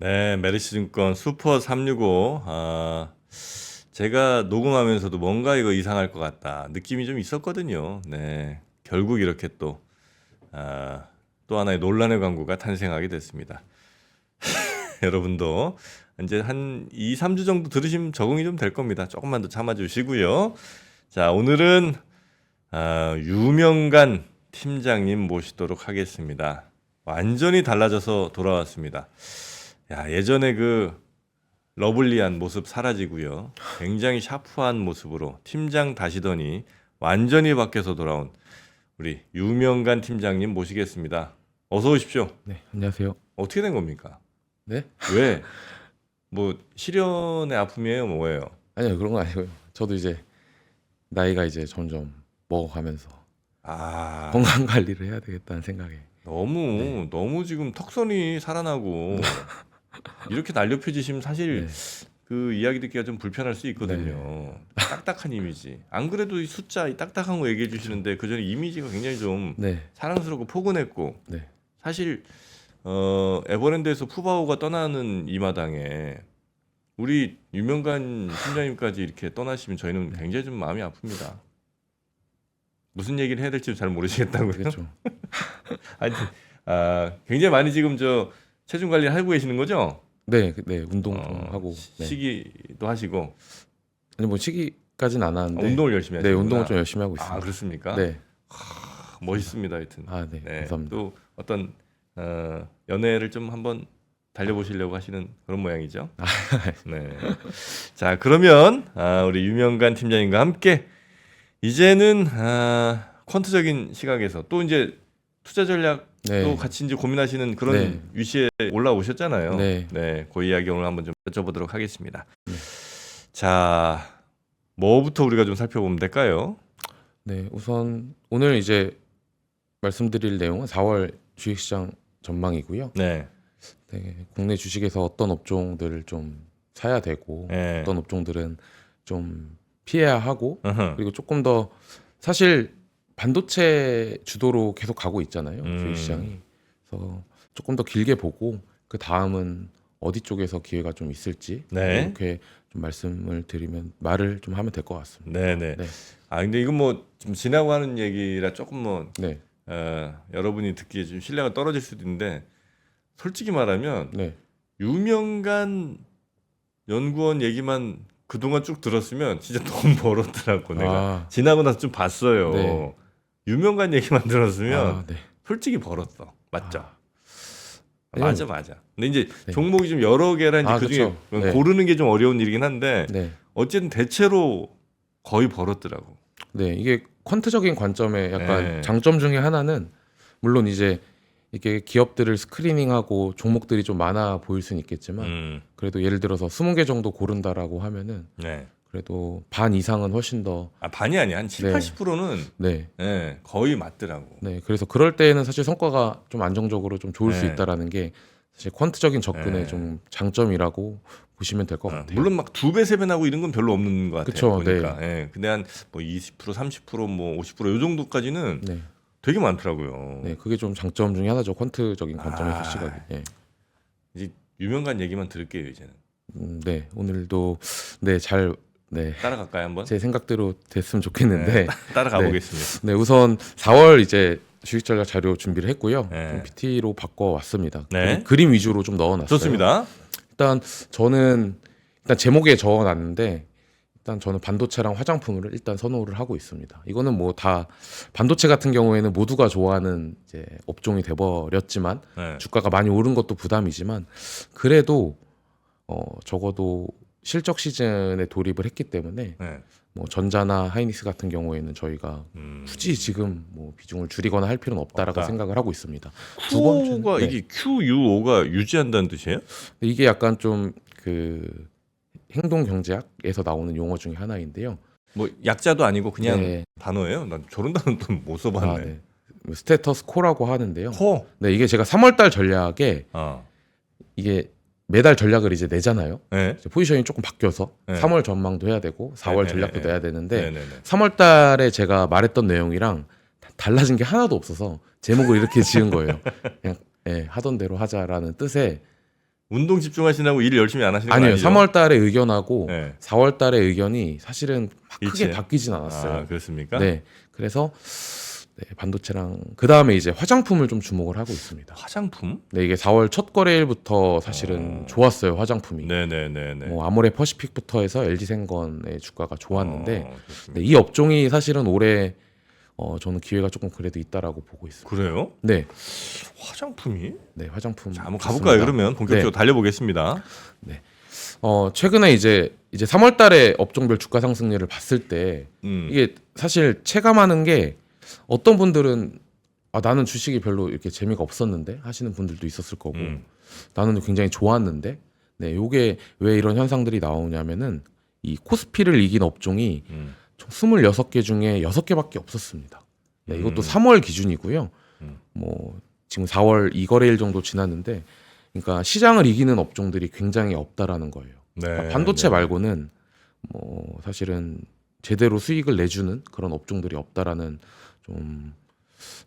네, 메리츠증권 슈퍼 365. 제가 녹음하면서도 뭔가 이거 이상할 것 같다 느낌이 좀 있었거든요. 네, 결국 이렇게 또 하나의 논란의 광고가 탄생하게 됐습니다. 여러분도 이제 한 2, 3주 정도 들으시면 적응이 좀 될 겁니다. 조금만 더 참아주시고요. 자, 오늘은 유명간 팀장님 모시도록 하겠습니다. 완전히 달라져서 돌아왔습니다. 야, 예전에 그 러블리한 모습 사라지고요. 굉장히 샤프한 모습으로 팀장 다시더니 완전히 바뀌어서 돌아온 우리 유명간 팀장님 모시겠습니다. 어서 오십시오. 네, 안녕하세요. 어떻게 된 겁니까? 네? 왜? 뭐 실연의 아픔이에요, 뭐예요? 아니요, 그런 건 아니고요. 저도 이제 나이가 이제 점점 먹어가면서 아, 건강 관리를 해야 되겠다는 생각에. 너무 지금 턱선이 살아나고 이렇게 날렵 펴지시면 사실 네, 그 이야기 듣기가 좀 불편할 수 있거든요. 딱딱한 이미지. 안 그래도 이 숫자 이 딱딱한 거 얘기해 주시는데 그 전에 이미지가 굉장히 좀 네, 사랑스럽고 포근했고 네, 사실 에버랜드에서 푸바오가 떠나는 이 마당에 우리 유명간 팀장님까지 이렇게 떠나시면 저희는 굉장히 좀 마음이 아픕니다. 무슨 얘기를 해야 될지 잘 모르시겠다고요. 그렇죠. 하여튼 굉장히 많이 지금 저 체중 관리를 하고 계시는 거죠? 네, 네, 운동 좀 하고. 네. 시기도 하시고 아니 뭐 시기까지는 안 하는데. 운동을 열심히 네, 하시는구나. 운동을 좀 열심히 하고 있습니다. 그렇습니까? 네, 멋있습니다, 하여튼. 아, 네, 네, 감사합니다. 또 어떤 연애를 좀 한번 달려보시려고 하시는 그런 모양이죠. 네. 자, 그러면 우리 유명간 팀장님과 함께 이제는 퀀트적인 시각에서 또 이제 투자 전략도 네, 같이 이제 고민하시는 그런 네. 위치에 올라오셨잖아요. 네. 네, 그 이야기 오늘 한번 좀 여쭤보도록 하겠습니다. 네. 자, 뭐부터 우리가 좀 살펴보면 될까요? 네, 우선 오늘 이제 말씀드릴 내용은 4월 주식시장 전망이고요. 네, 네, 국내 주식에서 어떤 업종들을 좀 사야 되고 네. 어떤 업종들은 좀 피해야 하고 어허. 그리고 조금 더 사실 반도체 주도로 계속 가고 있잖아요. 주식시장이. 그래서 조금 더 길게 보고 그 다음은 어디 쪽에서 기회가 좀 있을지 네. 이렇게 좀 말을 좀 하면 될 것 같습니다. 네, 네. 네. 근데 이건 뭐 좀 지나고 하는 얘기라 조금 뭐 네, 여러분이 듣기에 좀 신뢰가 떨어질 수도 있는데 솔직히 말하면 네, 유명간 연구원 얘기만 그동안 쭉 들었으면 진짜 돈 벌었더라고 내가. 아, 지나고 나서 좀 봤어요. 네. 유명간 얘기만 들었으면 아, 네. 솔직히 벌었어. 맞죠? 아, 맞아, 맞아. 근데 이제 네. 종목이 좀 여러 개라 이제 그중에 그쵸. 네. 고르는 게 좀 어려운 일이긴 한데 네. 어쨌든 대체로 거의 벌었더라고. 네, 이게 퀀트적인 관점의 약간 네. 장점 중에 하나는 물론 이제 이게 기업들을 스크리닝하고 종목들이 좀 많아 보일 수는 있겠지만 그래도 예를 들어서 20개 정도 고른다라고 하면은 네. 그래도 반 이상은 훨씬 더 반이 아니야. 한 7, 네. 80%는 네, 거의 맞더라고. 네, 그래서 그럴 때에는 사실 성과가 좀 안정적으로 좀 좋을 수 네. 있다라는 게 사실 퀀트적인 접근의 네. 좀 장점이라고 보시면 될 것 같아요. 물론 막 2배, 3배 나고 이런 건 별로 없는 것 같아요. 그쵸, 보니까. 근데 한 뭐 20%, 30%, 뭐 50%요 정도까지는 네, 되게 많더라고요. 네, 그게 좀 장점 중에 하나죠. 퀀트적인 관점에서 시각이. 네. 이제 유명간 얘기만 들을게요, 이제는. 네, 오늘도 네, 잘 네. 따라갈까요, 한번? 제 생각대로 됐으면 좋겠는데 따라가 보겠습니다. 네, 우선 4월 이제 주식 전략 자료 준비를 했고요. 네. 좀 PT로 바꿔 왔습니다. 네. 그림 위주로 좀 넣어 놨어요. 좋습니다. 일단 저는 제목에 적어 놨는데 일단 저는 반도체랑 화장품을 일단 선호를 하고 있습니다. 이거는 뭐 다 반도체 같은 경우에는 모두가 좋아하는 이제 업종이 돼 버렸지만 네. 주가가 많이 오른 것도 부담이지만 그래도 적어도 실적 시즌에 돌입을 했기 때문에 네. 뭐 전자나 하이닉스 같은 경우에는 저희가 굳이 지금 뭐 비중을 줄이거나 할 필요는 없다라고 없다. 생각을 하고 있습니다. 두 번째는 QO가 네. 이게 QUO가 유지한다는 뜻이에요? 이게 약간 좀 그 행동 경제학에서 나오는 용어 중에 하나인데요. 뭐 약자도 아니고 그냥 네. 단어예요? 난 저런 단어는 또 못 써봤네. 네. 스테터스 코라고 하는데요. 코. 네, 이게 제가 3월달 전략에 이게 매달 전략을 이제 내잖아요. 네. 이제 포지션이 조금 바뀌어서 네. 3월 전망도 해야 되고 4월 전략도 내야 되는데 네네네. 3월 달에 제가 말했던 내용이랑 달라진 게 하나도 없어서 제목을 이렇게 지은 거예요. 그냥 하던 대로 하자라는 뜻의 운동 집중하시느라고 일을 열심히 안 하시는 거 아니에요. 아니죠? 3월 달에 의견하고 네. 4월 달에 의견이 사실은 막 크게 일치해요? 바뀌진 않았어요. 아, 그렇습니까? 네. 그래서 네, 반도체랑 그 다음에 이제 화장품을 좀 주목을 하고 있습니다. 화장품? 네, 이게 4월 첫 거래일부터 사실은 좋았어요. 화장품이. 네네네네. 뭐 아모레 퍼시픽부터 해서 LG생건의 주가가 좋았는데 그렇습니다. 네, 이 업종이 사실은 올해 저는 기회가 조금 그래도 있다라고 보고 있습니다. 그래요? 네, 화장품이? 네 화장품. 자, 한번 가볼까요? 좋습니다. 그러면 본격적으로 네. 달려보겠습니다. 최근에 이제 3월달에 업종별 주가 상승률을 봤을 때 이게 사실 체감하는 게 어떤 분들은 나는 주식이 별로 이렇게 재미가 없었는데 하시는 분들도 있었을 거고 나는 굉장히 좋았는데 네, 요게 왜 이런 현상들이 나오냐면은 이 코스피를 이긴 업종이 총 26개 중에 6개밖에 없었습니다. 네, 이것도 3월 기준이고요. 뭐 지금 4월 2거래일 정도 지났는데 그러니까 시장을 이기는 업종들이 굉장히 없다라는 거예요. 네. 그러니까 반도체 말고는 뭐 사실은 제대로 수익을 내주는 그런 업종들이 없다라는 좀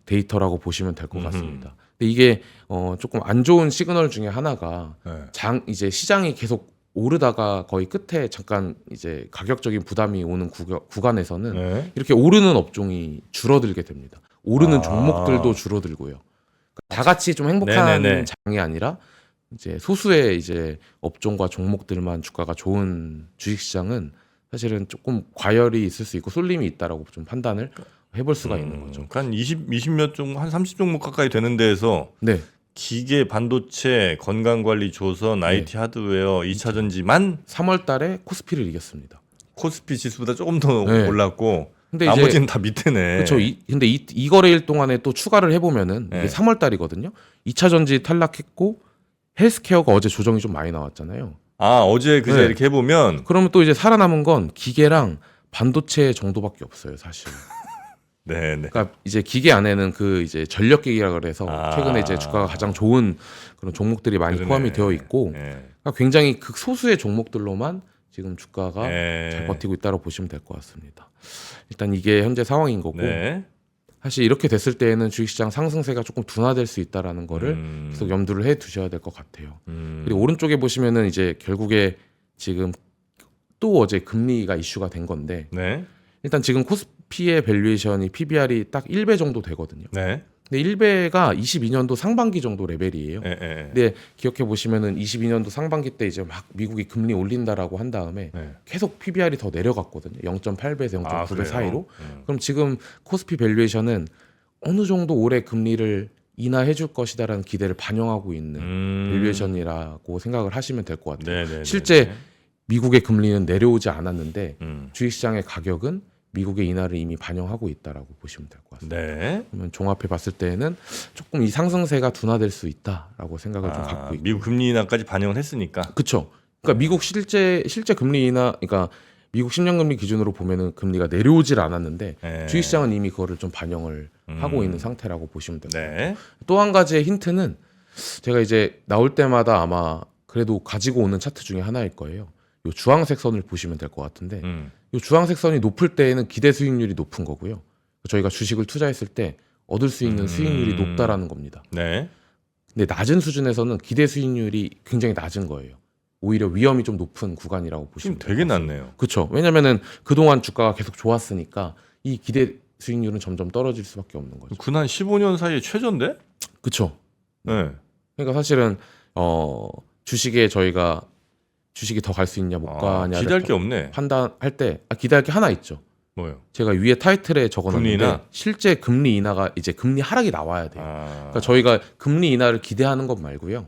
데이터라고 보시면 될 것 같습니다. 근데 이게 조금 안 좋은 시그널 중에 하나가 네. 이제 시장이 계속 오르다가 거의 끝에 잠깐 이제 가격적인 부담이 오는 구간에서는 네. 이렇게 오르는 업종이 줄어들게 됩니다. 오르는 아. 종목들도 줄어들고요. 다 같이 좀 행복한 네네네. 장이 아니라 이제 소수의 이제 업종과 종목들만 주가가 좋은 주식시장은 사실은 조금 과열이 있을 수 있고 쏠림이 있다라고 좀 판단을 해볼 수가 있는 거죠. 한 20몇 종목, 한 30종목 가까이 되는 데에서 네, 기계, 반도체, 건강관리, 조선, IT 하드웨어, 2차 전지만 3월달에 코스피를 이겼습니다. 코스피 지수보다 조금 더 네. 올랐고 근데 나머지는 다 밑에네. 그렇죠. 근데 이 거래일 동안에 또 추가를 해보면은 네. 이게 3월달이거든요. 2차 전지 탈락했고 헬스케어가 어제 조정이 좀 많이 나왔잖아요. 아, 어제 그제 네. 이렇게 해보면 그러면 또 이제 살아남은 건 기계랑 반도체 정도밖에 없어요, 사실. 네네. 그러니까 이제 기계 안에는 그 이제 전력기기라 그래서 아. 최근에 이제 주가가 가장 좋은 그런 종목들이 많이 그러네. 포함이 되어 있고 네. 그러니까 굉장히 극소수의 종목들로만 지금 주가가 네. 잘 버티고 있다고 보시면 될 것 같습니다. 일단 이게 현재 상황인 거고 네. 사실 이렇게 됐을 때에는 주식시장 상승세가 조금 둔화될 수 있다라는 거를 계속 염두를 해 두셔야 될 것 같아요. 그리고 오른쪽에 보시면은 이제 결국에 지금 또 어제 금리가 이슈가 된 건데 네. 일단 지금 코스피의 밸류에이션이 PBR이 딱 1배 정도 되거든요. 네. 근데 1배가 22년도 상반기 정도 레벨이에요. 네. 네. 근데 기억해 보시면은 22년도 상반기 때 이제 막 미국이 금리 올린다라고 한 다음에 네. 계속 PBR이 더 내려갔거든요. 0.8배에서 0.9배 아, 그래요? 사이로. 그럼 지금 코스피 밸류에이션은 어느 정도 올해 금리를 인하해 줄 것이다라는 기대를 반영하고 있는 밸류에이션이라고 생각을 하시면 될 것 같아요. 네. 실제 미국의 금리는 내려오지 않았는데 음. 주식시장의 가격은 미국의 인하를 이미 반영하고 있다라고 보시면 될 것 같습니다. 네. 그러면 종합해 봤을 때는 조금 이 상승세가 둔화될 수 있다라고 생각을 좀 갖고 있고. 미국 금리 인하까지 반영을 했으니까. 그렇죠. 그러니까 미국 실제 금리 인하, 그러니까 미국 10년 금리 기준으로 보면은 금리가 내려오질 않았는데 네. 주식시장은 이미 그거를 좀 반영을 하고 있는 상태라고 보시면 됩니다. 네. 또 한 가지의 힌트는 제가 이제 나올 때마다 아마 그래도 가지고 오는 차트 중에 하나일 거예요. 요 주황색 선을 보시면 될 것 같은데 요 주황색 선이 높을 때에는 기대 수익률이 높은 거고요. 저희가 주식을 투자했을 때 얻을 수 있는 수익률이 높다라는 겁니다. 네. 근데 낮은 수준에서는 기대 수익률이 굉장히 낮은 거예요. 오히려 위험이 좀 높은 구간이라고 보시면 지금 되게 낮네요. 그렇죠. 왜냐면은 그동안 주가가 계속 좋았으니까 이 기대 수익률은 점점 떨어질 수밖에 없는 거죠. 근한 15년 사이에 최저인데? 그렇죠. 네. 그러니까 사실은 주식에 저희가 주식이 더 갈 수 있냐 못 가냐 기대할 게 없네. 판단할 때 기대할 게 하나 있죠. 뭐요? 제가 위에 타이틀에 적어놨는데 금리 인하? 실제 금리 인하가 이제 금리 하락이 나와야 돼요. 그러니까 저희가 금리 인하를 기대하는 것 말고요.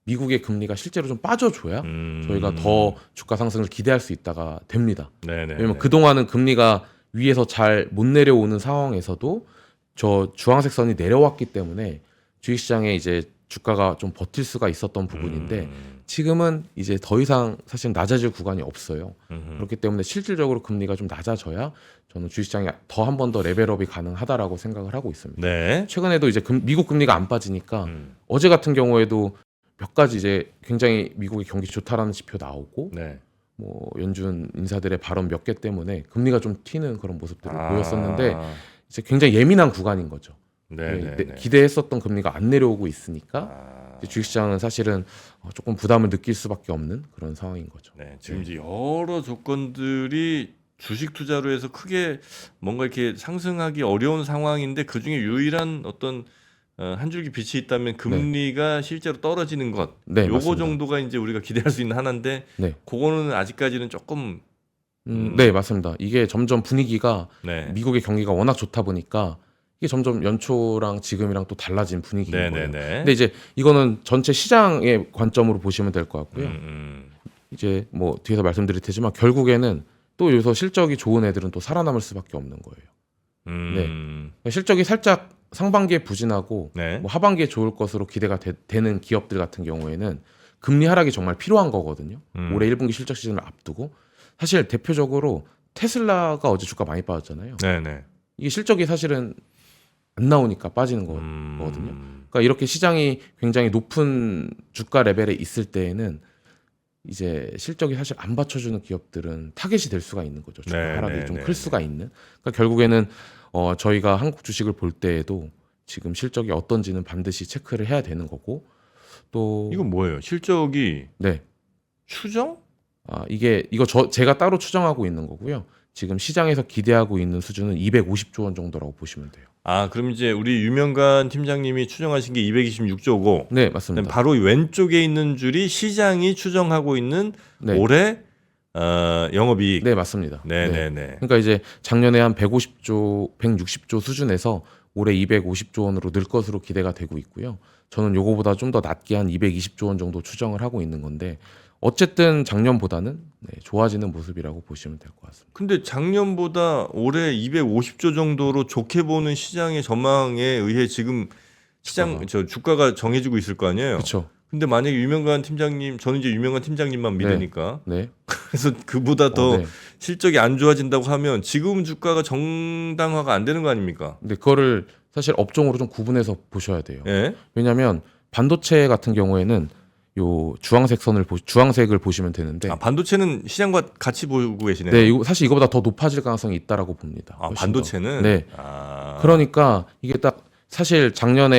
미국의 금리가 실제로 좀 빠져줘야 저희가 더 주가 상승을 기대할 수 있다가 됩니다. 네네. 왜냐면 그동안은 금리가 위에서 잘 못 내려오는 상황에서도 저 주황색 선이 내려왔기 때문에 주식시장에 이제 주가가 좀 버틸 수가 있었던 부분인데 지금은 이제 더 이상 사실 낮아질 구간이 없어요. 그렇기 때문에 실질적으로 금리가 좀 낮아져야 저는 주식시장에 더 한 번 더 레벨업이 가능하다라고 생각을 하고 있습니다. 네. 최근에도 이제 미국 금리가 안 빠지니까 어제 같은 경우에도 몇 가지 이제 굉장히 미국의 경기 좋다라는 지표 나오고 네. 뭐 연준 인사들의 발언 몇 개 때문에 금리가 좀 튀는 그런 모습들을 보였었는데 이제 굉장히 예민한 구간인 거죠. 네. 기대했었던 금리가 안 내려오고 있으니까 주식시장은 사실은 조금 부담을 느낄 수밖에 없는 그런 상황인 거죠. 네, 지금 이제 여러 조건들이 주식 투자로 해서 크게 뭔가 이렇게 상승하기 어려운 상황인데 그 중에 유일한 어떤 한 줄기 빛이 있다면 금리가 실제로 떨어지는 것. 네, 요거 맞습니다. 정도가 이제 우리가 기대할 수 있는 하나인데 네. 그거는 아직까지는 조금 네, 맞습니다. 이게 점점 분위기가 네. 미국의 경기가 워낙 좋다 보니까 이게 점점 연초랑 지금이랑 또 달라진 분위기인 거예요. 네네네. 근데 이제 이거는 전체 시장의 관점으로 보시면 될 것 같고요. 이제 뭐 뒤에서 말씀드릴 테지만 결국에는 또 여기서 실적이 좋은 애들은 또 살아남을 수밖에 없는 거예요. 그러니까 실적이 살짝 상반기에 부진하고 네. 뭐 하반기에 좋을 것으로 기대가 되는 기업들 같은 경우에는 금리 하락이 정말 필요한 거거든요. 올해 1분기 실적 시즌을 앞두고 사실 대표적으로 테슬라가 어제 주가 많이 빠졌잖아요. 네네. 이게 실적이 사실은 안 나오니까 빠지는 거거든요. 그러니까 이렇게 시장이 굉장히 높은 주가 레벨에 있을 때에는 이제 실적이 사실 안 받쳐주는 기업들은 타겟이 될 수가 있는 거죠. 주가 네, 하락이 네, 좀 네, 클 수가 있는. 그러니까 결국에는 저희가 한국 주식을 볼 때에도 지금 실적이 어떤지는 반드시 체크를 해야 되는 거고 또 이건 뭐예요? 실적이 네. 추정? 이거 제가 따로 추정하고 있는 거고요. 지금 시장에서 기대하고 있는 수준은 250조 원 정도라고 보시면 돼요. 그럼 이제 우리 유명관 팀장님이 추정하신 게 226조고 네, 맞습니다. 바로 왼쪽에 있는 줄이 시장이 추정하고 있는 네. 올해 영업이익. 네, 맞습니다. 네네네. 그러니까 이제 작년에 한 150조, 160조 수준에서 올해 250조 원으로 늘 것으로 기대가 되고 있고요. 저는 요거보다 좀 더 낮게 한 220조 원 정도 추정을 하고 있는 건데 어쨌든 작년보다는 좋아지는 모습이라고 보시면 될 것 같습니다. 근데 작년보다 올해 250조 정도로 좋게 보는 시장의 전망에 의해 지금 주가가 정해지고 있을 거 아니에요. 그렇죠. 근데 만약에 유명관 팀장님, 저는 이제 유명관 팀장님만 믿으니까 네. 그래서 그보다 더 네. 실적이 안 좋아진다고 하면 지금 주가가 정당화가 안 되는 거 아닙니까? 근데 그거를 사실 업종으로 좀 구분해서 보셔야 돼요. 예? 왜냐하면 반도체 같은 경우에는 요 주황색을 보시면 되는데 반도체는 시장과 같이 보고 계시네요. 네, 이거 사실 이거보다 더 높아질 가능성이 있다라고 봅니다. 훨씬 반도체는? 더. 네. 그러니까 이게 딱 사실 작년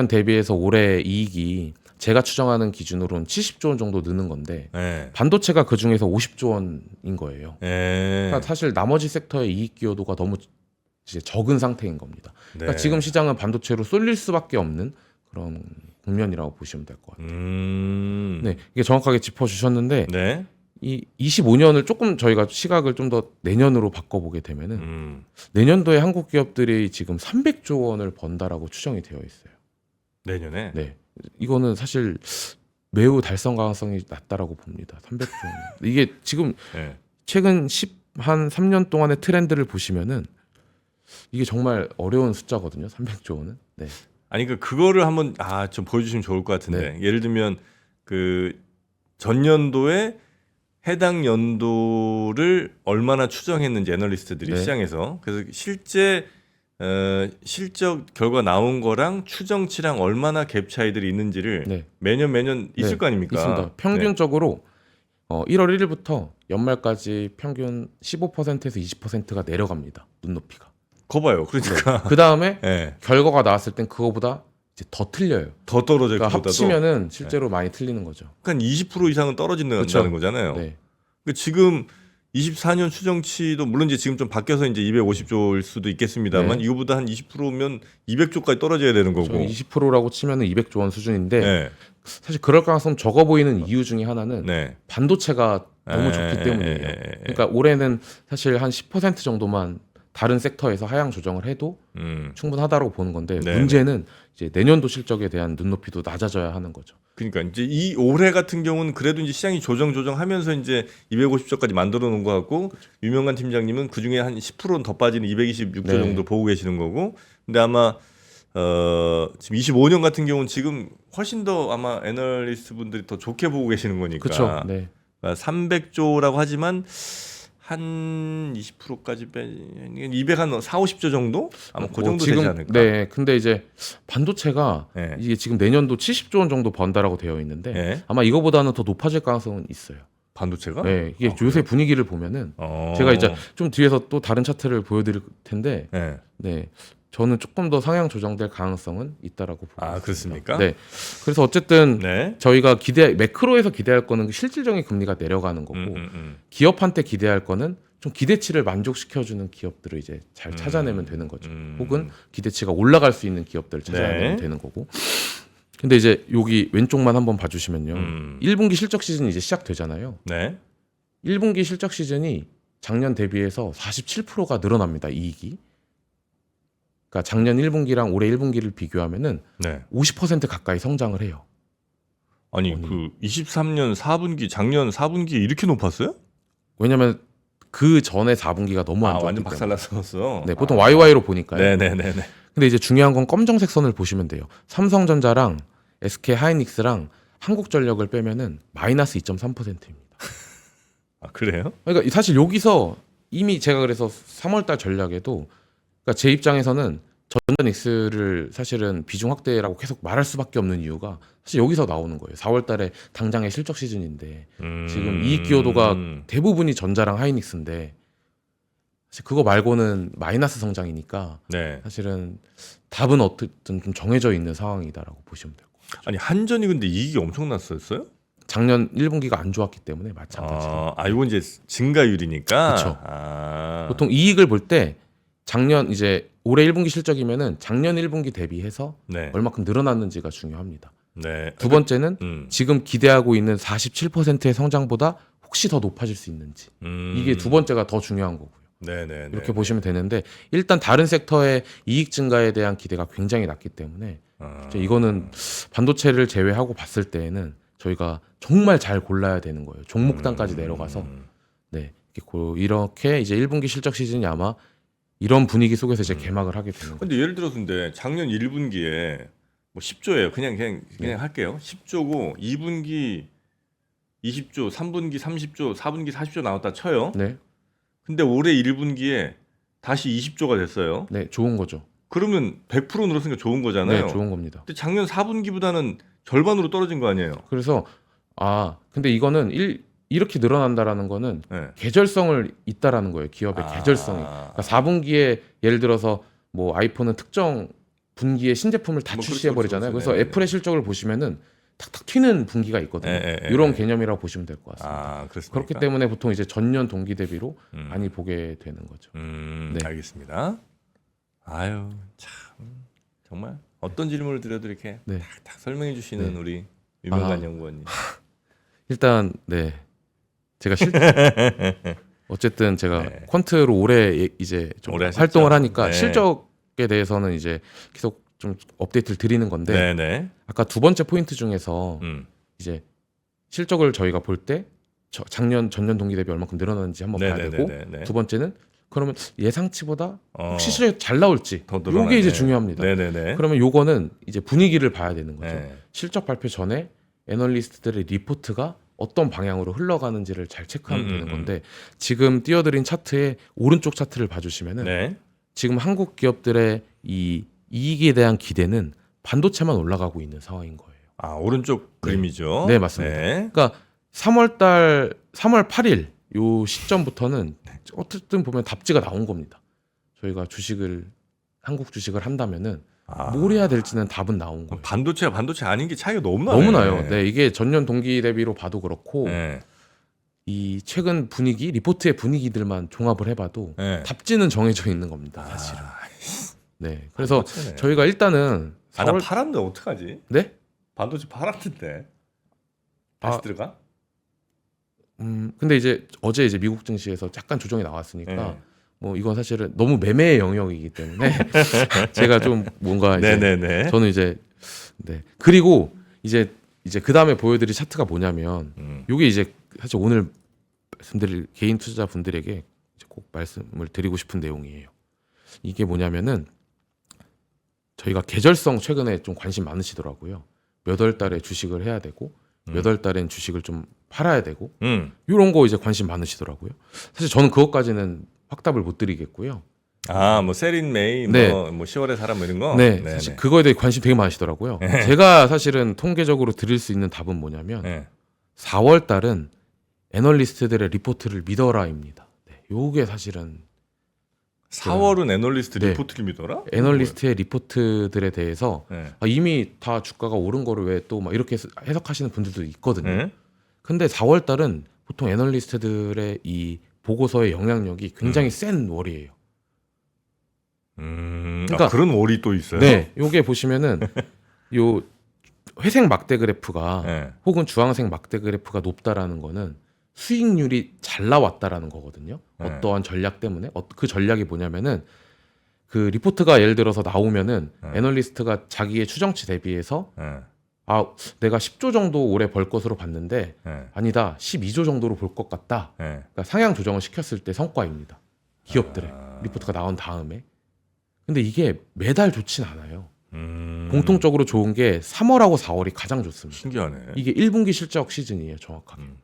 대비해서 올해 이익이 제가 추정하는 기준으로는 70조 원 정도 느는 건데 예. 반도체가 그 중에서 50조 원인 거예요. 예. 그러니까 사실 나머지 sektor의 이익 기여도가 너무 이제 적은 상태인 겁니다. 그러니까 네. 지금 시장은 반도체로 쏠릴 수밖에 없는 그런 국면이라고 보시면 될 것 같아요. 네, 이게 정확하게 짚어주셨는데 네. 이 25년을 조금 저희가 시각을 좀 더 내년으로 바꿔보게 되면은 내년도에 한국 기업들이 지금 300조 원을 번다라고 추정이 되어 있어요. 내년에? 네, 이거는 사실 매우 달성 가능성이 낮다라고 봅니다. 300조 원. 이게 지금 네. 최근 한 3년 동안의 트렌드를 보시면은 이게 정말 어려운 숫자거든요. 300조 원은. 네. 아니 그거를 한번 좀 보여주시면 좋을 것 같은데 예를 들면 그 전년도에 해당 연도를 얼마나 추정했는지 애널리스트들이 시장에서 그래서 실제 실적 결과 나온 거랑 추정치랑 얼마나 갭 차이들이 있는지를 매년 있을 거 아닙니까? 있습니다. 평균적으로 1월 1일부터 연말까지 평균 15%에서 20%가 내려갑니다. 눈높이가. 거 봐요. 그러니까 그 다음에 결과가 나왔을 땐 그거보다 이제 더 틀려요. 더 떨어져요. 그러니까 합치면은 실제로 많이 틀리는 거죠. 그러니까 20% 이상은 떨어진다는 거잖아요. 네. 그러니까 지금 24년 추정치도 물론 이제 지금 좀 바뀌어서 이제 250조일 수도 있겠습니다만 이거보다 한 20%면 200조까지 떨어져야 되는 거고. 20%라고 치면은 200조 원 수준인데 사실 그럴 가능성 적어 보이는 이유 중에 하나는 반도체가 너무 좋기 때문이에요. 그러니까 올해는 사실 한 10% 정도만 다른 섹터에서 하향 조정을 해도 충분하다고 보는 건데 문제는 이제 내년도 실적에 대한 눈높이도 낮아져야 하는 거죠. 그러니까 이제 이 올해 같은 경우는 그래도 이제 시장이 조정하면서 이제 250조까지 만들어 놓은 거 같고 유명한 팀장님은 그 중에 한 10%는 더 빠지는 226조 정도 보고 계시는 거고 근데 아마 지금 25년 같은 경우는 지금 훨씬 더 아마 애널리스트 분들이 더 좋게 보고 계시는 거니까. 그렇죠. 네. 그러니까 300조라고 하지만 한 20%까지 빼면 200한 4, 50조 정도? 아마 그 정도 지금, 되지 않을까? 네. 근데 이제 반도체가 이게 지금 내년도 70조 원 정도 번다라고 되어 있는데 아마 이거보다는 더 높아질 가능성은 있어요. 반도체가? 네. 이게 요새 분위기를 보면은 제가 이제 좀 뒤에서 또 다른 차트를 보여드릴 텐데 저는 조금 더 상향 조정될 가능성은 있다라고 보고 있습니다. 그렇습니까? 네. 그래서 어쨌든 네. 저희가 매크로에서 기대할 거는 실질적인 금리가 내려가는 거고 기업한테 기대할 거는 좀 기대치를 만족시켜주는 기업들을 이제 잘 찾아내면 되는 거죠. 혹은 기대치가 올라갈 수 있는 기업들을 찾아내면 네. 되는 거고. 근데 이제 여기 왼쪽만 한번 봐주시면요. 1분기 실적 시즌이 이제 시작되잖아요. 네. 1분기 실적 시즌이 작년 대비해서 47%가 늘어납니다. 이익이. 그러니까 작년 1분기랑 올해 1분기를 비교하면은 네. 50% 가까이 성장을 해요. 아니 그 23년 4분기 작년 4분기에 이렇게 높았어요? 왜냐면 그 전에 4분기가 너무 안 좋았기 완전 때문에. 박살났었어. 네, 보통 YY로 보니까요. 네네네네. 근데 이제 중요한 건 검정색 선을 보시면 돼요. 삼성전자랑 SK 하이닉스랑 한국전력을 빼면은 마이너스 2.3%입니다. 그래요? 그러니까 사실 여기서 이미 제가 그래서 3월달 전략에도 그러니까 제 입장에서는 전자닉스를 사실은 비중 확대라고 계속 말할 수밖에 없는 이유가 사실 여기서 나오는 거예요. 4월달에 당장의 실적 시즌인데 지금 이익 기여도가 대부분이 전자랑 하이닉스인데 사실 그거 말고는 마이너스 성장이니까 네. 사실은 답은 어쨌든 좀 정해져 있는 상황이다라고 보시면 되고. 아니 한전이 근데 이익이 엄청났었어요? 작년 1분기가 안 좋았기 때문에 마찬가지로. 이건 이제 증가율이니까. 그렇죠. 보통 이익을 볼 때 작년 이제 올해 1분기 실적이면은 작년 1분기 대비해서 네. 얼마큼 늘어났는지가 중요합니다. 네. 두 번째는 지금 기대하고 있는 47%의 성장보다 혹시 더 높아질 수 있는지. 이게 두 번째가 더 중요한 거고요. 네네. 이렇게 보시면 되는데 일단 다른 섹터의 이익 증가에 대한 기대가 굉장히 낮기 때문에 이거는 반도체를 제외하고 봤을 때에는 저희가 정말 잘 골라야 되는 거예요. 종목단까지 내려가서 이렇게 이제 1분기 실적 시즌이 아마 이런 분위기 속에서 이제 개막을 하게 되는 거예요. 근데 예를 들어서 근데 작년 1분기에 뭐 10조예요. 그냥 할게요. 10조고 2분기 20조, 3분기 30조, 4분기 40조 나왔다 쳐요. 네. 근데 올해 1분기에 다시 20조가 됐어요. 네, 좋은 거죠. 그러면 100% 늘었으니까 좋은 거잖아요. 네, 좋은 겁니다. 근데 작년 4분기보다는 절반으로 떨어진 거 아니에요? 그래서 근데 이거는 이렇게 늘어난다라는 거는 네. 계절성을 있다라는 거예요. 기업의 계절성이. 그러니까 4분기에 예를 들어서 뭐 아이폰은 특정 분기에 신제품을 다 출시해 버리잖아요. 그래서 네네. 애플의 실적을 보시면은 탁탁 튀는 분기가 있거든요. 이런 개념이라고 보시면 될 것 같습니다. 그렇습니까? 그렇기 때문에 보통 이제 전년 동기 대비로 많이 보게 되는 거죠. 네. 알겠습니다. 아유 참 정말 어떤 질문을 드려도 이렇게 네. 탁탁 설명해 주시는 우리 유명한 연구원님. 일단 제가 어쨌든 제가 퀀트로 올해 이제 좀 오래 하셨죠? 활동을 하니까 네. 실적에 대해서는 이제 계속 좀 업데이트를 드리는 건데 네네. 아까 두 번째 포인트 중에서 이제 실적을 저희가 볼 때 작년 전년 동기 대비 얼마큼 늘어났는지 한번 봐야 되고 두 번째는 그러면 예상치보다 혹시 실적이 잘 나올지 더 늘어나네. 요게 이제 중요합니다. 네네네. 그러면 요거는 이제 분위기를 봐야 되는 거죠. 네. 실적 발표 전에 애널리스트들의 리포트가 어떤 방향으로 흘러가는지를 잘 체크하면 되는 건데 지금 띄워드린 차트의 오른쪽 차트를 봐주시면은 네. 지금 지금 한국 기업들의 이 이익에 대한 기대는 반도체만 올라가고 있는 상황인 거예요. 오른쪽 그림이죠. 네, 맞습니다. 네. 그러니까 3월 8일 요 시점부터는 어쨌든 보면 답지가 나온 겁니다. 저희가 한국 주식을 한다면은 뭘 해야 될지는 답은 나온 거예요. 반도체가 반도체 아닌 게 차이가 너무 나네. 너무 나요. 네, 이게 전년 동기 대비로 봐도 그렇고 네. 이 최근 분위기, 리포트의 분위기들만 종합을 해봐도 네. 답지는 정해져 있는 겁니다. 사실은. 네, 그래서 반도체네. 저희가 일단은 나 4월 팔았는데 어떡하지? 네? 반도체 팔았는데 다시 아. 들어가? 근데 이제 어제 이제 미국 증시에서 약간 조정이 나왔으니까 네. 뭐 이건 사실은 너무 매매의 영역이기 때문에 제가 좀 뭔가 이제 네네네. 저는 이제 그리고 이제 그 다음에 보여드릴 차트가 뭐냐면 요게 이제 사실 오늘 말씀드릴 개인 투자자 분들에게 꼭 말씀을 드리고 싶은 내용이에요. 이게 뭐냐면은 저희가 계절성 최근에 좀 관심 많으시더라고요. 몇 월 달에 주식을 해야 되고 몇 월 달엔 주식을 좀 팔아야 되고 이런 거 이제 관심 많으시더라고요. 사실 저는 그것까지는 확답을 못 드리겠고요. 뭐 세린 메이 네. 뭐 10월의 사람 뭐 이런 거. 네, 네네. 사실 그거에 대해 관심 되게 많으시더라고요. 제가 사실은 통계적으로 드릴 수 있는 답은 뭐냐면 네. 4월 달은 애널리스트들의 리포트를 믿어라입니다. 네, 요게 사실은 4월은 애널리스트 네. 리포트를 믿어라? 애널리스트의 리포트들에 대해서 네. 이미 다 주가가 오른 거를 왜 또 막 이렇게 해석하시는 분들도 있거든요. 네. 근데 4월 달은 보통 애널리스트들의 이 보고서의 영향력이 굉장히 센 월이에요. 그러니까 그런 월이 또 있어요. 네, 요게 보시면은 요 회색 막대 그래프가 네. 혹은 주황색 막대 그래프가 높다라는 거는 수익률이 잘 나왔다라는 거거든요. 네. 어떠한 전략 때문에 그 전략이 뭐냐면은 그 리포트가 예를 들어서 나오면은 네. 애널리스트가 자기의 추정치 대비해서 네. 내가 10조 정도 올해 벌 것으로 봤는데 네. 아니다 12조 정도로 볼 것 같다. 네. 그러니까 상향 조정을 시켰을 때 성과입니다. 기업들의 리포트가 나온 다음에. 근데 이게 매달 좋진 않아요. 공통적으로 좋은 게 3월하고 4월이 가장 좋습니다. 신기하네. 이게 1분기 실적 시즌이에요, 정확하게. 음.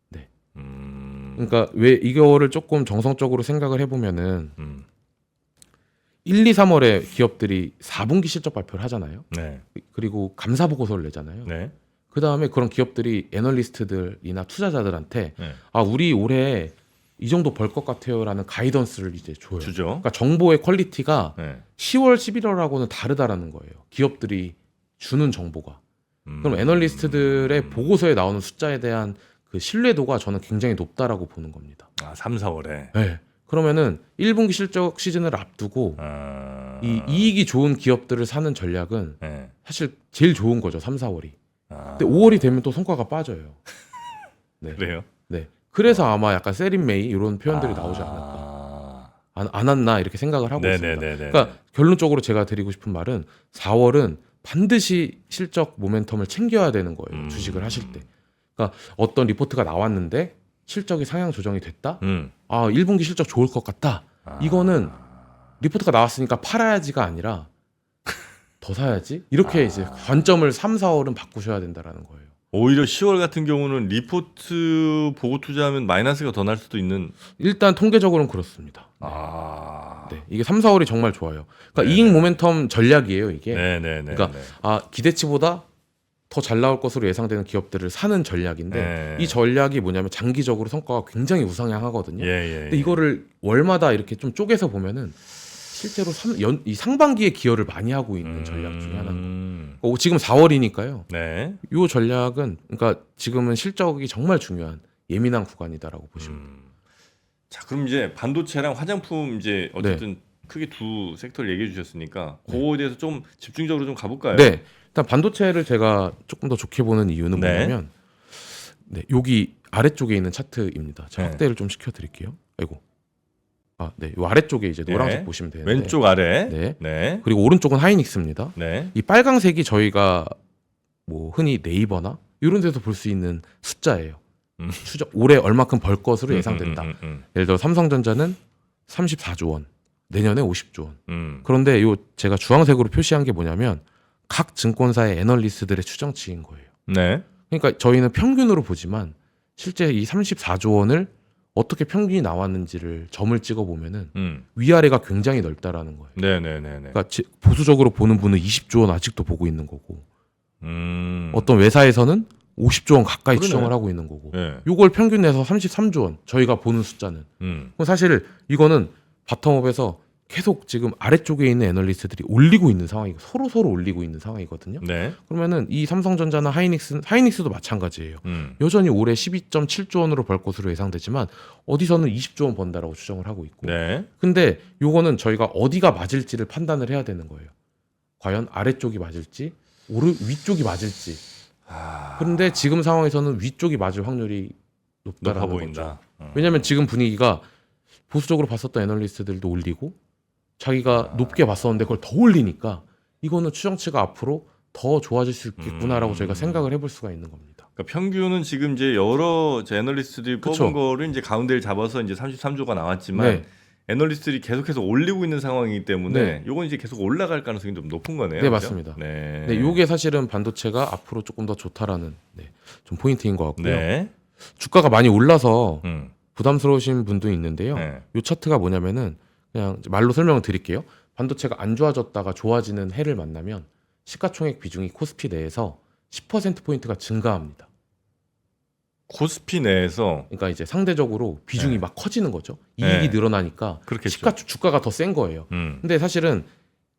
네. 그러니까 그러니까 왜 이거를 조금 정성적으로 생각을 해보면은 1, 2, 3월에 기업들이 4분기 실적 발표를 하잖아요. 네. 그리고 감사 보고서를 내잖아요. 네. 그 다음에 그런 기업들이 애널리스트들이나 투자자들한테 네. 우리 올해 이 정도 벌 것 같아요라는 가이던스를 이제 줘요. 주죠. 그러니까 정보의 퀄리티가 네. 10월, 11월하고는 다르다라는 거예요. 기업들이 주는 정보가. 그럼 애널리스트들의 보고서에 나오는 숫자에 대한 그 신뢰도가 저는 굉장히 높다라고 보는 겁니다. 3, 4월에. 네. 그러면은 1분기 실적 시즌을 앞두고 이 이익이 좋은 기업들을 사는 전략은 네. 사실 제일 좋은 거죠. 3, 4월이. 근데 5월이 되면 또 성과가 빠져요. 네. 그래요? 네. 그래서 아마 약간 세린메이 이런 표현들이 나오지 않을까. 안 왔나 이렇게 생각을 하고 있습니다. 그러니까 결론적으로 제가 드리고 싶은 말은 4월은 반드시 실적 모멘텀을 챙겨야 되는 거예요. 주식을 하실 때. 그러니까 어떤 리포트가 나왔는데 실적이 상향 조정이 됐다. 1분기 실적 좋을 것 같다. 이거는 리포트가 나왔으니까 팔아야지가 아니라 더 사야지. 이렇게 이제 관점을 3, 4월은 바꾸셔야 된다라는 거예요. 오히려 10월 같은 경우는 리포트 보고 투자하면 마이너스가 더 날 수도 있는. 일단 통계적으로는 그렇습니다. 네, 이게 3, 4월이 정말 좋아요. 그러니까 이익 모멘텀 전략이에요, 이게. 그러니까 기대치보다 더 잘 나올 것으로 예상되는 기업들을 사는 전략인데 이 전략이 뭐냐면 장기적으로 성과가 굉장히 우상향하거든요. 근데 이거를 월마다 이렇게 좀 쪼개서 보면은 실제로 이 상반기에 기여를 많이 하고 있는 전략 중에 하나입니다. 지금 4월이니까요. 네. 이 전략은 그러니까 지금은 실적이 정말 중요한 예민한 구간이다라고 보시면 돼요. 자, 그럼 이제 반도체랑 화장품 이제 어쨌든 크게 두 섹터를 얘기해 주셨으니까 그거에 대해서 좀 집중적으로 좀 가볼까요? 네. 일단 반도체를 제가 조금 더 좋게 보는 이유는 뭐냐면 여기 아래쪽에 있는 차트입니다. 제가 확대를 좀 시켜드릴게요. 아이고. 네. 이 아래쪽에 이제 노란색 보시면 되는데 왼쪽 아래. 네. 그리고 오른쪽은 하이닉스입니다. 이 빨강색이 저희가 뭐 흔히 네이버나 이런 데서 볼 수 있는 숫자예요. 추적 올해 얼마큼 벌 것으로 예상된다. 예를 들어 삼성전자는 34조 원, 내년에 50조 원. 그런데 제가 주황색으로 표시한 게 뭐냐면 각 증권사의 애널리스트들의 추정치인 거예요. 네. 그러니까 저희는 평균으로 보지만 실제 이 34조 원을 어떻게 평균이 나왔는지를 점을 찍어 보면은 위아래가 굉장히 넓다라는 거예요. 그러니까 보수적으로 보는 분은 20조 원 아직도 보고 있는 거고, 어떤 외사에서는 50조 원 가까이 추정을 하고 있는 거고, 요걸 평균 내서 33조 원 저희가 보는 숫자는. 그럼 사실 이거는 바텀업에서 계속 지금 아래쪽에 있는 애널리스트들이 올리고 있는 상황이고 서로 올리고 있는 상황이거든요. 그러면은 이 삼성전자나 하이닉스도 마찬가지예요. 여전히 올해 12.7조 원으로 벌 것으로 예상되지만 어디서는 20조 원 번다라고 추정을 하고 있고. 근데 요거는 저희가 어디가 맞을지를 판단을 해야 되는 거예요. 과연 아래쪽이 맞을지 위쪽이 맞을지. 그런데 지금 상황에서는 위쪽이 맞을 확률이 높다라는 거죠. 왜냐하면 지금 분위기가 보수적으로 봤었던 애널리스트들도 올리고 자기가 높게 봤었는데 그걸 더 올리니까 이거는 추정치가 앞으로 더 좋아질 수 있겠구나라고 저희가 생각을 해볼 수가 있는 겁니다. 그러니까 평균은 지금 이제 여러 애널리스트들이 뽑은 거를 이제 가운데를 잡아서 이제 33조가 나왔지만 애널리스트들이 계속해서 올리고 있는 상황이기 때문에 요건 이제 계속 올라갈 가능성이 좀 높은 거네요. 네, 그렇죠? 맞습니다. 요게 사실은 반도체가 앞으로 조금 더 좋다라는 좀 포인트인 것 같고요. 주가가 많이 올라서 부담스러우신 분도 있는데요. 요 차트가 뭐냐면은 그냥 말로 설명을 드릴게요. 반도체가 안 좋아졌다가 좋아지는 해를 만나면 시가총액 비중이 코스피 내에서 10%포인트가 증가합니다. 코스피 내에서 그러니까 이제 상대적으로 비중이 네. 막 커지는 거죠. 네. 이익이 늘어나니까 그렇겠죠. 주가가 더 센 거예요. 음. 근데 사실은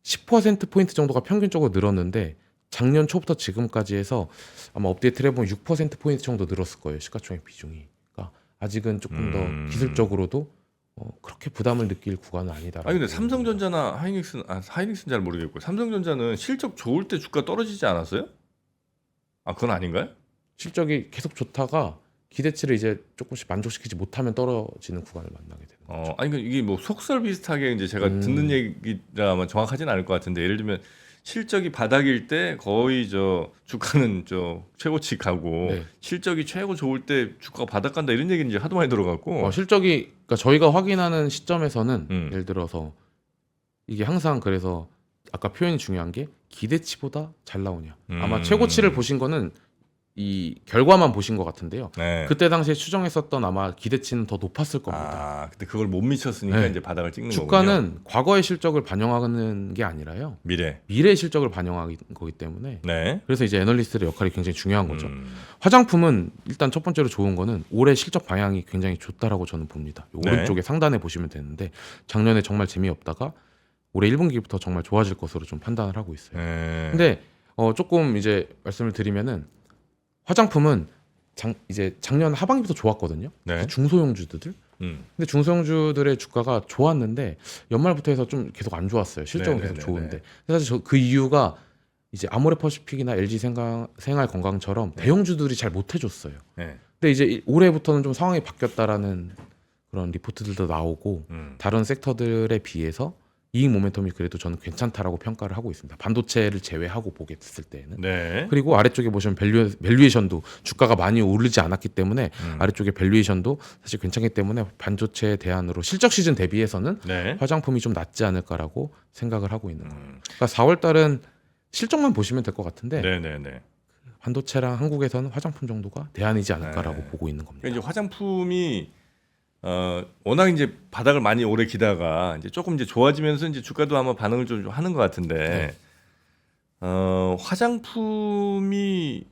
10%포인트 정도가 평균적으로 늘었는데 작년 초부터 지금까지 해서 아마 업데이트를 해보면 6%포인트 정도 늘었을 거예요. 시가총액 비중이. 그러니까 아직은 조금 더 기술적으로도 그렇게 부담을 느낄 구간은 아니다라고. 아니 근데 삼성전자나 하이닉스는 잘 모르겠고 삼성전자는 실적 좋을 때 주가 떨어지지 않았어요? 아 그건 아닌가요? 실적이 계속 좋다가 기대치를 이제 조금씩 만족시키지 못하면 떨어지는 구간을 만나게 되는 거죠. 아니 이게 뭐 속설 비슷하게 이제 제가 듣는 얘기라 아마 정확하진 않을 것 같은데 예를 들면 실적이 바닥일 때 거의 저 주가는 저 최고치 가고 네. 실적이 최고 좋을 때 주가가 바닥 간다 이런 얘기는 이제 하도 많이 들어갖고 실적이 그러니까 저희가 확인하는 시점에서는 음. 예를 들어서 이게 항상 그래서 아까 표현이 중요한 게 기대치보다 잘 나오냐. 아마 최고치를 보신 거는 이 결과만 보신 것 같은데요. 네. 그때 당시에 추정했었던 아마 기대치는 더 높았을 겁니다. 근데 그걸 못 미쳤으니까 네. 이제 바닥을 찍는 주가는 거군요. 과거의 실적을 반영하는 게 아니라요. 미래의 실적을 반영하는 거기 때문에 네. 그래서 이제 애널리스트의 역할이 굉장히 중요한 거죠. 음. 화장품은 일단 첫 번째로 좋은 거는 올해 실적 방향이 굉장히 좋다라고 저는 봅니다. 요 네. 오른쪽에 상단에 보시면 되는데 작년에 정말 재미없다가 올해 1분기부터 정말 좋아질 것으로 좀 판단을 하고 있어요. 네. 근데 조금 이제 말씀을 드리면은 화장품은 이제 작년 하반기부터 좋았거든요. 네. 중소형주들. 근데 중소형주들의 주가가 좋았는데 연말부터 해서 좀 계속 안 좋았어요. 실적은 계속 좋은데. 사실 그 이유가 이제 아모레퍼시픽이나 LG 생활 건강처럼 대형주들이 잘 못해줬어요. 네. 근데 이제 올해부터는 좀 상황이 바뀌었다라는 그런 리포트들도 나오고 다른 섹터들에 비해서 이익 모멘텀이 그래도 저는 괜찮다라고 평가를 하고 있습니다. 반도체를 제외하고 보게 됐을 때는. 네. 그리고 아래쪽에 보시면 밸류에이션도 주가가 많이 오르지 않았기 때문에 아래쪽에 밸류에이션도 사실 괜찮기 때문에 반도체에 대한으로 실적 시즌 대비해서는 네. 화장품이 좀 낫지 않을까라고 생각을 하고 있는 거예요. 그러니까 4월 달은 실적만 보시면 될 것 같은데 네. 반도체랑 한국에서는 화장품 정도가 대안이지 않을까라고 네. 보고 있는 겁니다. 그러니까 이제 화장품이 워낙 이제 바닥을 많이 오래 기다가 이제 조금 이제 좋아지면서 이제 주가도 아마 반응을 좀 하는 것 같은데 화장품이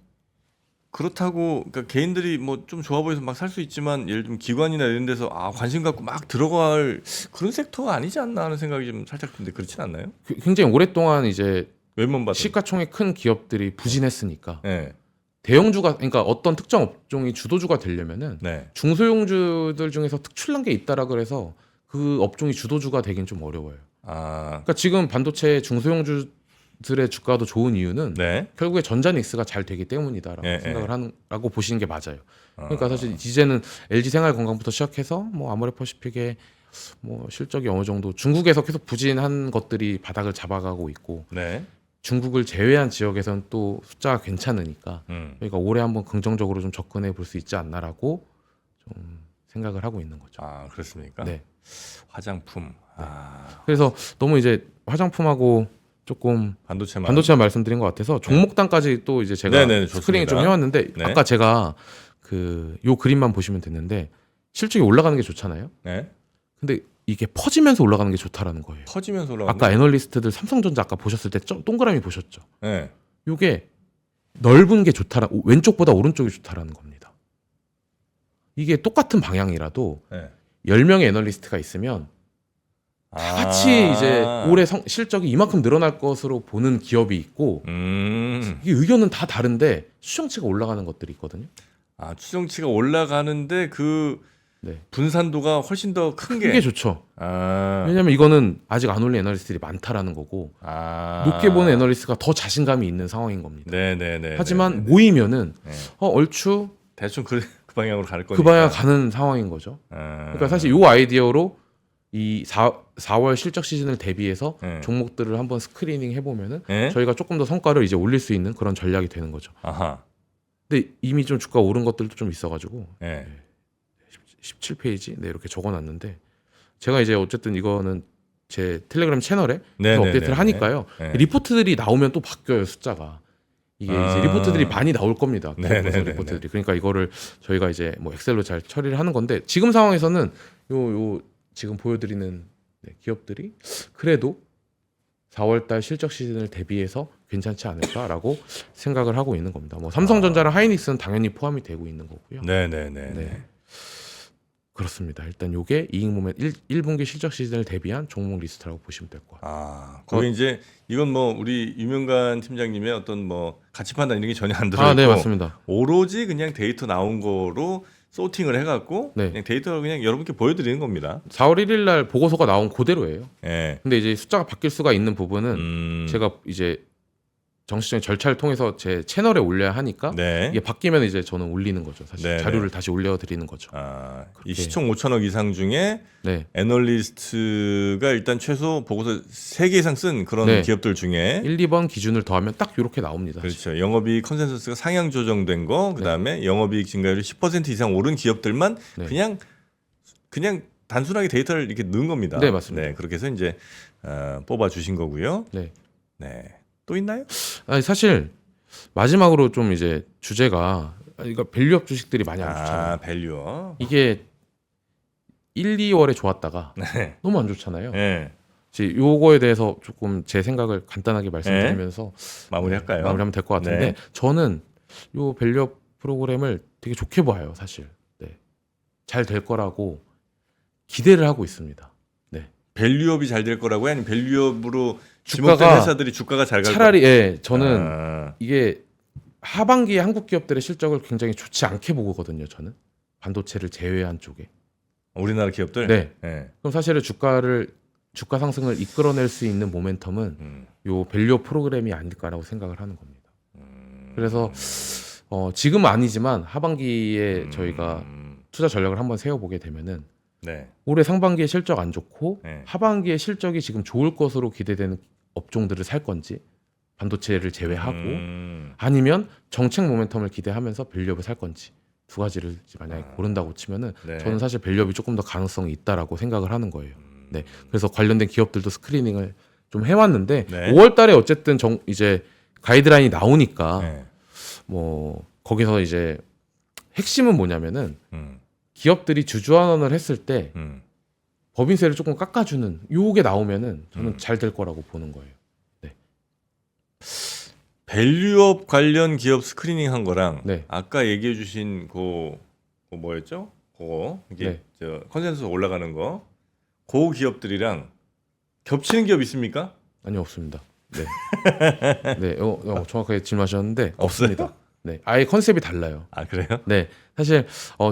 그렇다고 그러니까 개인들이 뭐 좀 좋아 보여서 막 살 수 있지만 예를 들면 기관이나 이런 데서 관심 갖고 막 들어갈 그런 섹터가 아니지 않나 하는 생각이 좀 살짝 드는데 그렇진 않나요? 굉장히 오랫동안 이제 웬만 봐도 시가총액 큰 기업들이 부진했으니까 네. 대형주가 그러니까 어떤 특정 업종이 주도주가 되려면은 네. 중소형주들 중에서 특출난 게 있다라 그래서 그 업종이 주도주가 되긴 좀 어려워요. 그러니까 지금 반도체 중소형주들의 주가도 좋은 이유는 네. 결국에 전자닉스가 잘 되기 때문이다라고 예, 생각을 하라고 보시는 게 맞아요. 그러니까 사실 이제는 LG 생활 건강부터 시작해서 뭐 아모레퍼시픽의 뭐 실적이 어느 정도 중국에서 계속 부진한 것들이 바닥을 잡아가고 있고 네. 중국을 제외한 지역에서는 또 숫자가 괜찮으니까 그러니까 올해 한번 긍정적으로 좀 접근해 볼 수 있지 않나라고 좀 생각을 하고 있는 거죠. 그렇습니까? 네. 화장품. 그래서 너무 이제 화장품하고 조금 반도체만 말씀드린 것 같아서 종목단까지 또 이제 제가 네네, 스크린을 좋습니다. 좀 해왔는데 네. 아까 제가 요 그림만 보시면 됐는데 실적이 올라가는 게 좋잖아요. 네. 근데 이게 퍼지면서 올라가는 게 좋다라는 거예요. 퍼지면서 올라가. 아까 애널리스트들 삼성전자 아까 보셨을 때 동그라미 보셨죠? 네. 요게 넓은 게 왼쪽보다 오른쪽이 좋다라는 겁니다. 이게 똑같은 방향이라도 네. 10명의 애널리스트가 있으면 다 같이 이제 올해 실적이 이만큼 늘어날 것으로 보는 기업이 있고 이 의견은 다 다른데 수정치가 올라가는 것들이 있거든요. 추정치가 올라가는데 그 네. 분산도가 훨씬 더 큰 게. 그게 좋죠. 왜냐하면 이거는 아직 안 올린 애널리스트들이 많다라는 거고 높게 보는 애널리스트가 더 자신감이 있는 상황인 겁니다. 네네네. 하지만 모이면은 네. 얼추 대충 그 방향으로 갈 거니까. 그 방향 가는 상황인 거죠. 그러니까 사실 이 아이디어로 이 4월 실적 시즌을 대비해서 종목들을 한번 스크리닝 해보면은 저희가 조금 더 성과를 이제 올릴 수 있는 그런 전략이 되는 거죠. 근데 이미 좀 주가 오른 것들도 좀 있어가지고 17페이지 이렇게 적어놨는데 제가 이제 어쨌든 이거는 제 텔레그램 채널에 업데이트를 하니까요. 리포트들이 나오면 또 바뀌어요 숫자가. 이게 이제 리포트들이 많이 나올 겁니다. 리포트들이. 그러니까 이거를 저희가 이제 뭐 엑셀로 잘 처리를 하는 건데 지금 상황에서는 요 지금 보여드리는 기업들이 그래도 4월달 실적 시즌을 대비해서 괜찮지 않을까라고 생각을 하고 있는 겁니다. 뭐 삼성전자랑 하이닉스는 당연히 포함이 되고 있는 거고요. 네네네. 네. 그렇습니다. 일단 요게 이익모멘 1분기 실적 시즌을 대비한 종목 리스트라고 보시면 될 것 같아요. 거기 이제 이건 뭐 우리 유명관 팀장님의 어떤 뭐 가치 판단 이런 게 전혀 안 들어있고 네, 맞습니다. 오로지 그냥 데이터 나온 거로 소팅을 해갖고 네. 그냥 데이터를 그냥 여러분께 보여드리는 겁니다. 4월 1일 날 보고서가 나온 그대로예요. 예. 근데 이제 숫자가 바뀔 수가 있는 부분은 제가 이제 정식적인 절차를 통해서 제 채널에 올려야 하니까 네. 이게 바뀌면 이제 저는 올리는 거죠. 사실 네, 자료를 다시 올려드리는 거죠. 이 시총 5천억 이상 중에 네. 애널리스트가 일단 최소 보고서 3개 이상 쓴 그런 네. 기업들 중에 1, 2번 기준을 더하면 딱 이렇게 나옵니다. 사실. 그렇죠. 영업이익 컨센서스가 상향 조정된 거, 그다음에 영업이익 증가율이 10% 이상 오른 기업들만 네. 그냥 단순하게 데이터를 이렇게 넣은 겁니다. 네, 맞습니다. 네, 그렇게 해서 이제 뽑아 주신 거고요. 네. 네. 또 있나요? 아니, 사실 마지막으로 좀 이제 주제가 이거 밸류업 주식들이 많이 안 좋잖아요. 밸류어. 이게 1, 2월에 좋았다가 네. 너무 안 좋잖아요. 네. 이제 요거에 대해서 조금 제 생각을 간단하게 말씀드리면서 마무리할까요? 마무리하면 될 것 같은데 네. 저는 요 밸류업 프로그램을 되게 좋게 봐요, 사실. 네. 잘 될 거라고 기대를 하고 있습니다. 네. 밸류업이 잘 될 거라고 아니면 밸류업으로 주가가 지목된 회사들이 주가가 잘 갈 차라리 저는 거라. 이게 하반기에 한국 기업들의 실적을 굉장히 좋지 않게 보거든요. 저는 반도체를 제외한 쪽에. 우리나라 기업들. 네. 네. 그럼 사실은 주가 상승을 이끌어낼 수 있는 모멘텀은 요 밸류업 프로그램이 아닐까라고 생각을 하는 겁니다. 그래서 지금은 아니지만 하반기에 저희가 투자 전략을 한번 세워보게 되면은 네. 올해 상반기에 실적 안 좋고 네. 하반기에 실적이 지금 좋을 것으로 기대되는 업종들을 살 건지 반도체를 제외하고 아니면 정책 모멘텀을 기대하면서 밸류업을 살 건지 두 가지를 만약에 고른다고 치면은 네. 저는 사실 밸류업이 조금 더 가능성이 있다라고 생각을 하는 거예요. 네. 그래서 관련된 기업들도 스크리닝을 좀 해왔는데 네. 5월달에 어쨌든 이제 가이드라인이 나오니까 네. 뭐 거기서 이제 핵심은 뭐냐면은 음. 기업들이 주주환원을 했을 때 음. 법인세를 조금 깎아주는 요게 나오면은 저는 잘 될 거라고 보는 거예요. 밸류업 관련 기업 스크리닝 한 거랑 네. 아까 얘기해 주신 그 뭐였죠? 그거 이게 네. 저 컨센서스 올라가는 거. 그 기업들이랑 겹치는 기업 있습니까? 아니 없습니다. 네. 네. 정확하게 질문하셨는데 없어요? 없습니다. 네. 아예 컨셉이 달라요. 아, 그래요? 네. 사실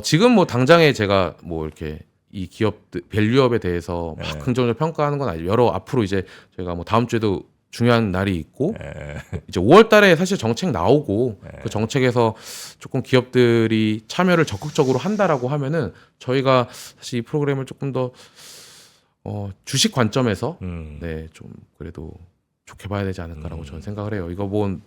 지금 뭐 당장에 제가 뭐 이렇게 이 기업들 밸류업에 대해서 막 네. 긍정적으로 평가하는 건 아니고 여러 앞으로 이제 저희가 뭐 다음 주에도 중요한 날이 있고 네. 이제 5월달에 사실 정책 나오고 네. 그 정책에서 조금 기업들이 참여를 적극적으로 한다라고 하면은 저희가 사실 이 프로그램을 조금 더 주식 관점에서 네, 좀 그래도 좋게 봐야 되지 않을까라고 저는 생각을 해요. 이거 뭐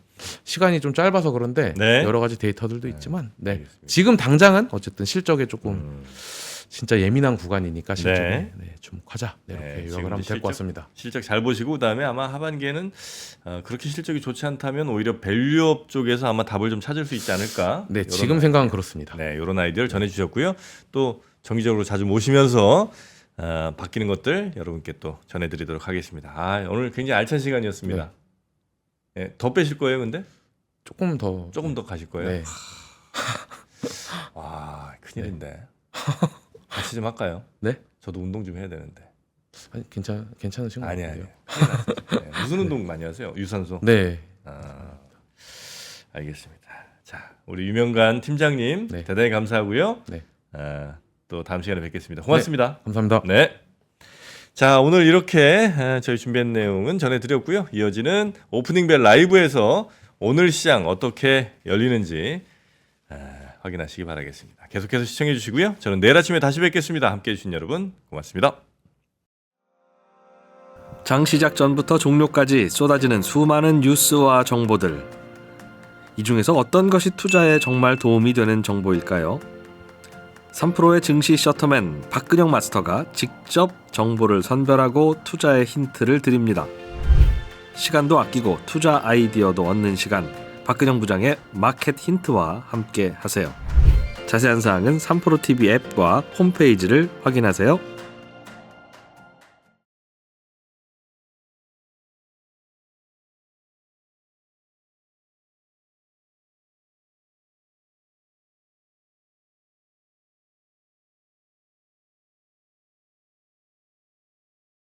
시간이 좀 짧아서 그런데 네. 여러 가지 데이터들도 있지만 네. 알겠습니다. 지금 당장은 어쨌든 실적에 조금 진짜 예민한 구간이니까 실적에 네. 주목하자. 네, 이렇게 네, 요약을 지금 하면 이제 될 실적- 것 같습니다. 실적 잘 보시고 그다음에 아마 하반기에는 그렇게 실적이 좋지 않다면 오히려 밸류업 쪽에서 아마 답을 좀 찾을 수 있지 않을까. 네, 요런 지금 생각은 그렇습니다. 네, 이런 아이디어를 전해주셨고요. 또 정기적으로 자주 모시면서 바뀌는 것들 여러분께 또 전해드리도록 하겠습니다. 오늘 굉장히 알찬 시간이었습니다. 네, 더 빼실 거예요, 근데? 조금 더 조금 더 가실 거예요? 네. 와, 큰일인데. 같이 좀 할까요? 네? 저도 운동 좀 해야 되는데. 아니, 괜찮으신 것 아니. 같아요. 네, 무슨 운동 많이 하세요? 유산소? 네. 알겠습니다. 자, 우리 유명관 팀장님 네. 대단히 감사하고요. 네. 또 다음 시간에 뵙겠습니다. 고맙습니다. 감사합니다. 네. 자, 오늘 이렇게 저희 준비한 내용은 전해드렸고요. 이어지는 오프닝 벨 라이브에서 오늘 시장 어떻게 열리는지 확인하시기 바라겠습니다. 계속해서 시청해 주시고요. 저는 내일 아침에 다시 뵙겠습니다. 함께해 주신 여러분 고맙습니다. 장 시작 전부터 종료까지 쏟아지는 수많은 뉴스와 정보들. 이 중에서 어떤 것이 투자에 정말 도움이 되는 정보일까요? 3프로의 증시 셔터맨 박근영 마스터가 직접 정보를 선별하고 투자의 힌트를 드립니다. 시간도 아끼고 투자 아이디어도 얻는 시간, 박근영 부장의 마켓 힌트와 함께 하세요. 자세한 사항은 3프로 TV 앱과 홈페이지를 확인하세요.